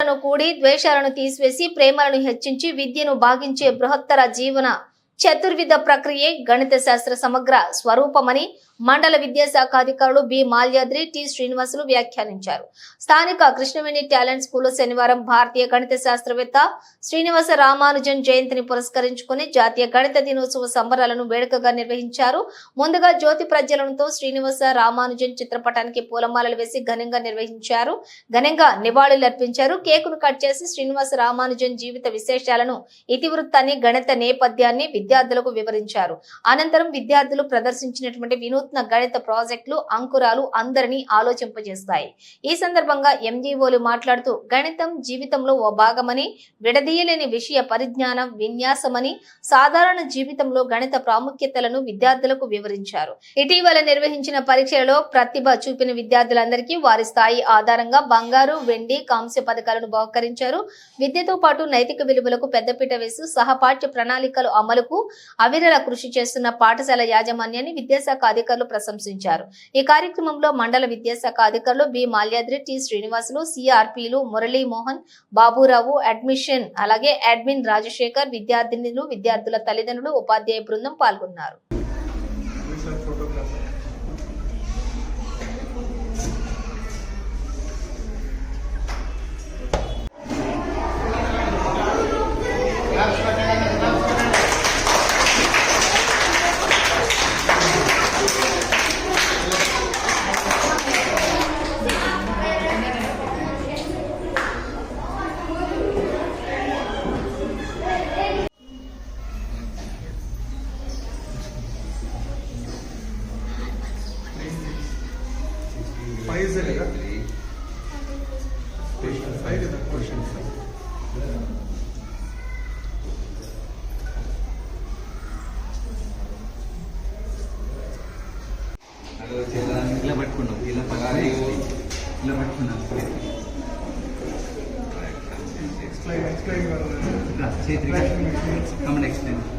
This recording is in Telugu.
విభేదాలను కూడి ద్వేషాలను తీసివేసి ప్రేమలను హెచ్చించి విద్యను భాగించే బృహత్తర జీవన చతుర్విధ ప్రక్రియే గణిత శాస్త్ర సమగ్ర స్వరూపమని మండల విద్యాశాఖ అధికారులు బి మాల్యాద్రి టి శ్రీనివాసులు వ్యాఖ్యానించారు. స్థానిక కృష్ణవేణి టాలెంట్ స్కూల్లో శనివారం భారతీయ గణిత శాస్త్రవేత్త శ్రీనివాస రామానుజన్ జయంతిని పురస్కరించుకుని జాతీయ గణిత దినోత్సవ సంబరాలను వేడుకగా నిర్వహించారు. ముందుగా జ్యోతి ప్రజ్వలనతో శ్రీనివాస రామానుజన్ చిత్రపటానికి పూలమాలలు వేసి ఘనంగా నివాళులర్పించారు. కేకును కట్ చేసి శ్రీనివాస రామానుజన్ జీవిత విశేషాలను, ఇతివృత్తాన్ని, గణిత నేపథ్యాన్ని విద్యార్థులకు వివరించారు. అనంతరం విద్యార్థులు ప్రదర్శించినటువంటి వినూత్న గణిత ప్రాజెక్టులు, అంకురాలు అందరినీ ఆలోచింపజేస్తాయి. ఈ సందర్భంగా ఎంజీఓలు మాట్లాడుతూ గణితం జీవితంలో ఓ భాగమని, విడదీయలేని విషయ పరిజ్ఞానం, విన్యాసమని, సాధారణ జీవితంలో గణిత ప్రాముఖ్యతలను విద్యార్థులకు వివరించారు. ఇటీవల నిర్వహించిన పరీక్షలలో ప్రతిభ చూపిన విద్యార్థులందరికీ వారి స్థాయి ఆధారంగా బంగారు, వెండి, కాంస్య పథకాలను బహుకరించారు. విద్యతో పాటు నైతిక విలువలకు పెద్దపీట వేసి సహపాఠ్య ప్రణాళికలు అమలుకు అవిరళ కృషి చేస్తున్న పాఠశాల యాజమాన్యాన్ని విద్యాశాఖ అధికారులు ప్రశంసించారు. ఈ కార్యక్రమంలో మండల విద్యాశాఖ అధికారులు బి మాల్యాద్రి, టి శ్రీనివాసులు, సిఆర్పీలు మురళీమోహన్, బాబురావు, అడ్మిన్ రాజశేఖర్, విద్యార్థినులు, విద్యార్థుల తల్లిదండ్రులు, ఉపాధ్యాయ బృందం పాల్గొన్నారు. ఇలా పట్టుకున్నాం, ఇలా పట్టుకున్నాం. Explain. Come and explain.